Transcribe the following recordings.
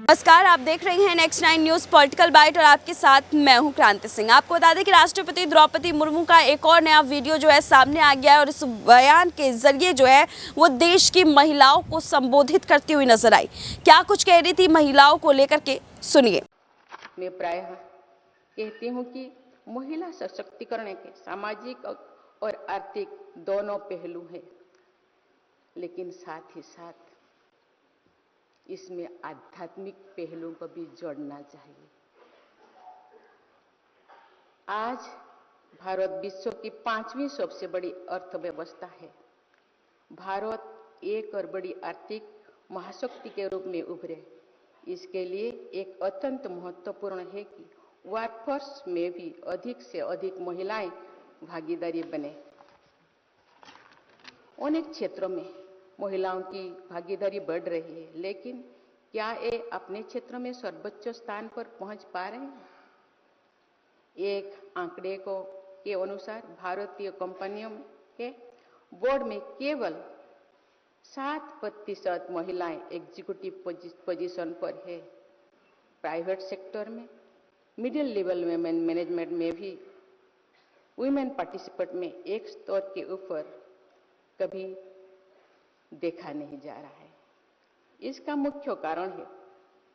नमस्कार, आप देख रहे हैं नेक्स्ट 9 न्यूज़ पॉलिटिकल बाइट और आपके साथ मैं हूं क्रांति सिंह। आपको बता दें कि राष्ट्रपति द्रौपदी मुर्मू का एक और नया वीडियो जो है सामने आ गया है और इस बयान के जरिए जो है वो देश की महिलाओं को संबोधित करती हुई नजर आई। क्या कुछ कह रही थी महिलाओं को लेकर के, सुनिए। मैं प्रायः कहती हूँ कि महिला सशक्तिकरण के सामाजिक और आर्थिक दोनों पहलू हैं, लेकिन साथ ही साथ इसमें आध्यात्मिक पहलुओं को भी जोड़ना चाहिए। आज भारत विश्व की 5वीं सबसे बड़ी अर्थव्यवस्था है। भारत एक और बड़ी आर्थिक महाशक्ति के रूप में उभरे। इसके लिए एक अत्यंत महत्वपूर्ण है कि वर्कफोर्स में भी अधिक से अधिक महिलाएं भागीदारी बने। अनेक क्षेत्रों में महिलाओं की भागीदारी बढ़ रही है, लेकिन क्या ये अपने क्षेत्र में सर्वोच्च स्थान पर पहुंच पा रहे हैं? एक आंकड़े के अनुसार भारतीय कंपनियों के बोर्ड में केवल 7% महिलाएं एग्जीक्यूटिव पोजीशन पर है। प्राइवेट सेक्टर में मिडिल लेवल में मैनेजमेंट में भी वुमेन पार्टिसिपेट में एक स्तर के ऊपर कभी देखा नहीं जा रहा है। इसका मुख्य कारण है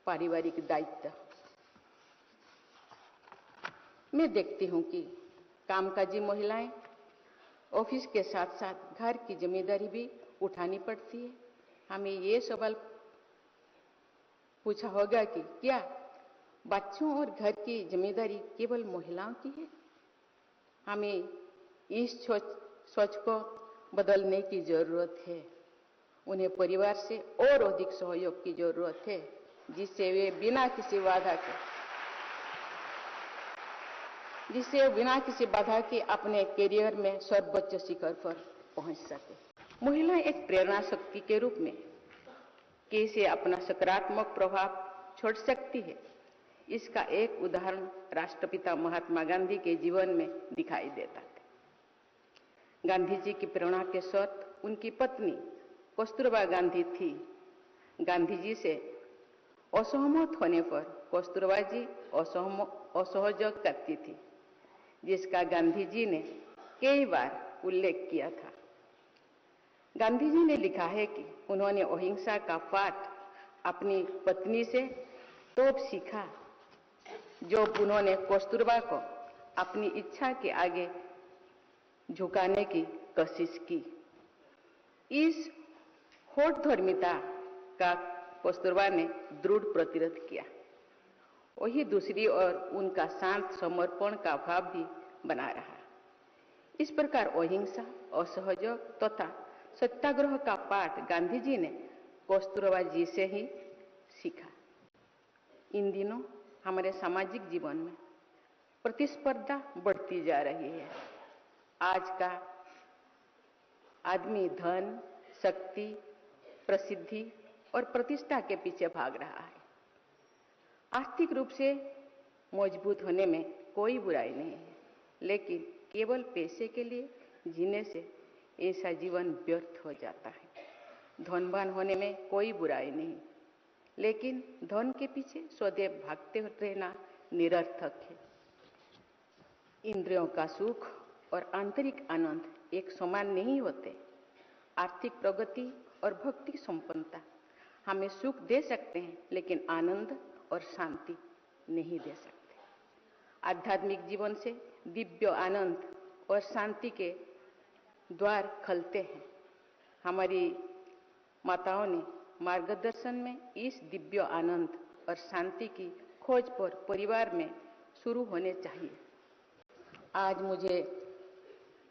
पारिवारिक दायित्व। मैं देखती हूं कि कामकाजी महिलाएं ऑफिस के साथ साथ घर की जिम्मेदारी भी उठानी पड़ती है। हमें ये सवाल पूछा होगा कि क्या बच्चों और घर की जिम्मेदारी केवल महिलाओं की है? हमें इस सोच को बदलने की जरूरत है। उन्हें परिवार से और अधिक सहयोग की जरूरत है, जिससे वे बिना किसी बाधा के अपने करियर में सर्वोच्च शिखर पर पहुंच सके। महिलाएं एक प्रेरणा शक्ति के रूप में कैसे अपना सकारात्मक प्रभाव छोड़ सकती है, इसका एक उदाहरण राष्ट्रपिता महात्मा गांधी के जीवन में दिखाई देता है। गांधी जी की प्रेरणा के स्रोत उनकी पत्नी कस्तूरबा गांधी थी। गांधी जी से असहमत होने पर कस्तूरबा जी असहयोग करती थी, जिसका गांधी जी ने कई बार उल्लेख किया था। गांधी जी ने लिखा है कि उन्होंने अहिंसा का पाठ अपनी पत्नी से तब सीखा जब उन्होंने कस्तूरबा को अपनी इच्छा के आगे झुकाने की कोशिश की। इस होठधर्मिता का कस्तूरबा ने दृढ़ प्रतिरोध किया। वही दूसरी ओर उनका शांत समर्पण का भाव भी बना रहा। इस प्रकार अहिंसा, असहयोग तथा सत्याग्रह का पाठ गांधी जी ने कस्तूरबा जी से ही सीखा। इन दिनों हमारे सामाजिक जीवन में प्रतिस्पर्धा बढ़ती जा रही है। आज का आदमी धन, शक्ति, प्रसिद्धि और प्रतिष्ठा के पीछे भाग रहा है। आर्थिक रूप से मजबूत होने में कोई बुराई नहीं है, लेकिन केवल पैसे के लिए जीने से ऐसा जीवन व्यर्थ हो जाता है। धनवान होने में कोई बुराई नहीं, लेकिन धन के पीछे सदैव भागते रहना निरर्थक है। इंद्रियों का सुख और आंतरिक आनंद एक समान नहीं होते। आर्थिक प्रगति और भक्ति संपन्नता हमें सुख दे सकते हैं, लेकिन आनंद और शांति नहीं दे सकते। आध्यात्मिक जीवन से दिव्य आनंद और शांति के द्वार खुलते हैं। हमारी माताओं ने मार्गदर्शन में इस दिव्य आनंद और शांति की खोज पर परिवार में शुरू होने चाहिए। आज मुझे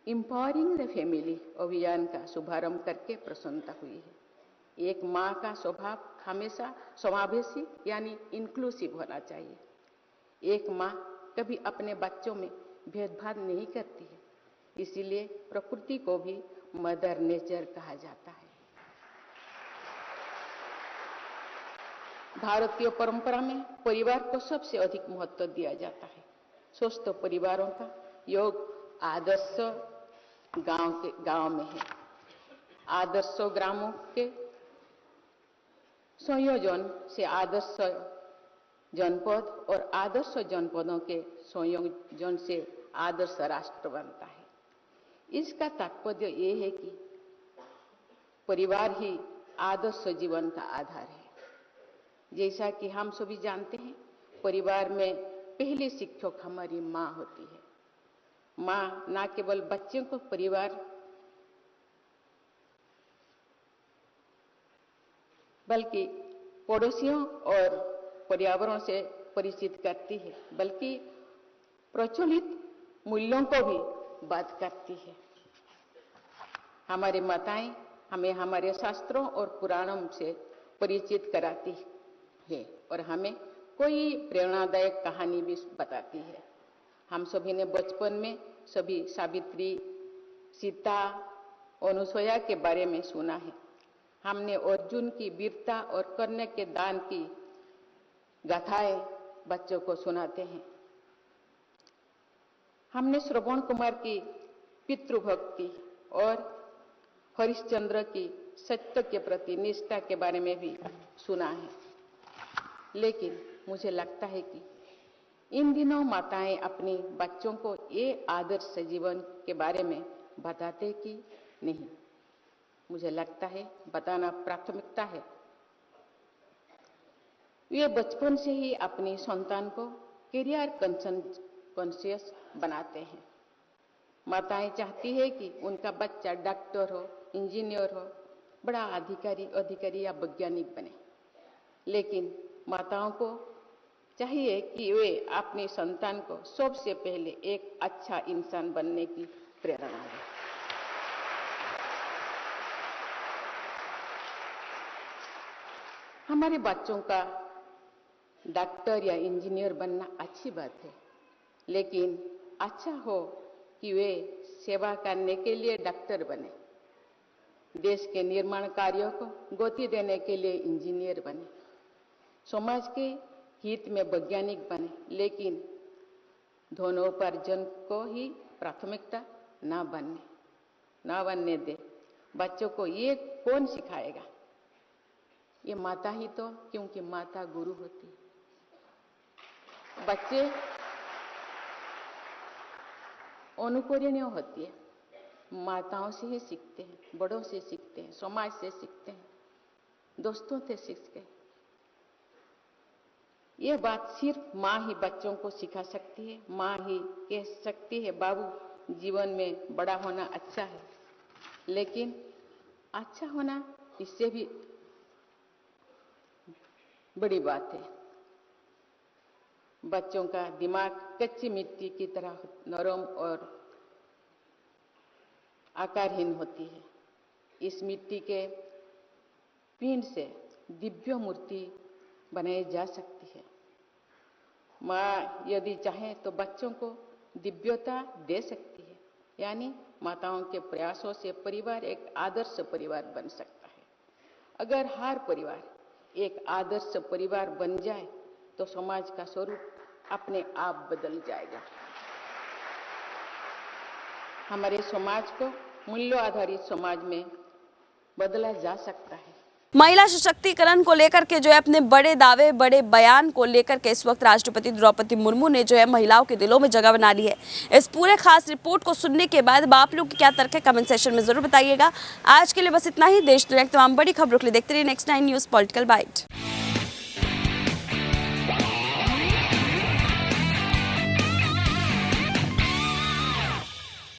एम्पावरिंग द फैमिली अभियान का शुभारंभ करके प्रसन्नता हुई है। एक माँ का स्वभाव हमेशा समावेशी यानी इंक्लूसिव होना चाहिए। एक माँ कभी अपने बच्चों में भेदभाव नहीं करती है, इसीलिए प्रकृति को भी मदर नेचर कहा जाता है। भारतीय परंपरा में परिवार को सबसे अधिक महत्व दिया जाता है। स्वस्थ परिवारों का योग आदर्श गांव में है। आदर्श ग्रामों के संयोजन से आदर्श जनपद और आदर्श जनपदों के संयोजन से आदर्श राष्ट्र बनता है। इसका तात्पर्य ये है कि परिवार ही आदर्श जीवन का आधार है। जैसा कि हम सभी जानते हैं, परिवार में पहले शिक्षक हमारी माँ होती है। माँ न केवल बच्चों को परिवार बल्कि पड़ोसियों और पर्यावरण से परिचित करती है, बल्कि प्रचलित मूल्यों को भी बात करती है। हमारी माताएं हमें हमारे शास्त्रों और पुराणों से परिचित कराती है और हमें कोई प्रेरणादायक कहानी भी बताती है। हम सभी ने बचपन में सभी सावित्री, सीता, अनुसुईया के बारे में सुना है। हमने अर्जुन की वीरता और कर्ण के दान की गाथाएं बच्चों को सुनाते हैं। हमने श्रवण कुमार की पितृभक्ति और हरिश्चंद्र की सत्य के प्रति निष्ठा के बारे में भी सुना है। लेकिन मुझे लगता है कि इन दिनों माताएं अपने बच्चों को ये आदर्श जीवन के बारे में बताते कि नहीं। मुझे लगता है बताना प्राथमिकता है। वे बचपन से ही अपनी संतान को कैरियर कॉन्शियस बनाते हैं। माताएं चाहती है कि उनका बच्चा डॉक्टर हो, इंजीनियर हो, बड़ा अधिकारी या वैज्ञानिक बने। लेकिन माताओं को चाहिए कि वे अपनी संतान को सबसे पहले एक अच्छा इंसान बनने की प्रेरणा दें। हमारे बच्चों का डॉक्टर या इंजीनियर बनना अच्छी बात है, लेकिन अच्छा हो कि वे सेवा करने के लिए डॉक्टर बने, देश के निर्माण कार्यों को गति देने के लिए इंजीनियर बने, समाज के हित में वैज्ञानिक बने, लेकिन धनोपार्जन को ही प्राथमिकता न बनने दे। बच्चों को ये कौन सिखाएगा? ये माता ही तो, क्योंकि माता गुरु होती है। बच्चे अनुकरणीय होती है, माताओं से ही सीखते हैं, बड़ों से सीखते हैं, समाज से सीखते हैं, दोस्तों से सीखते हैं। यह बात सिर्फ माँ ही बच्चों को सिखा सकती है। माँ ही कह सकती है, बाबू जीवन में बड़ा होना अच्छा है, लेकिन अच्छा होना इससे भी बड़ी बात है। बच्चों का दिमाग कच्ची मिट्टी की तरह नरम और आकारहीन होती है। इस मिट्टी के पिंड से दिव्य मूर्ति बनाई जा सकती है। माँ यदि चाहे तो बच्चों को दिव्यता दे सकती है। यानी माताओं के प्रयासों से परिवार एक आदर्श परिवार बन सकता है। अगर हर परिवार एक आदर्श परिवार बन जाए तो समाज का स्वरूप अपने आप बदल जाएगा। हमारे समाज को मूल्य आधारित समाज में बदला जा सकता है। महिला सशक्तिकरण को लेकर के जो है अपने बड़े दावे, बड़े बयान को लेकर के इस वक्त राष्ट्रपति द्रौपदी मुर्मू ने जो है महिलाओं के दिलों में जगह बना ली है। इस पूरे खास रिपोर्ट को सुनने के बाद आप लोग की क्या तर्क है, कमेंट सेक्शन में जरूर बताइएगा। आज के लिए बस इतना ही। देश दुनिया की तमाम बड़ी खबरों के लिए देखते रहिए नेक्स्ट 9 न्यूज़ पॉलिटिकल बाइट।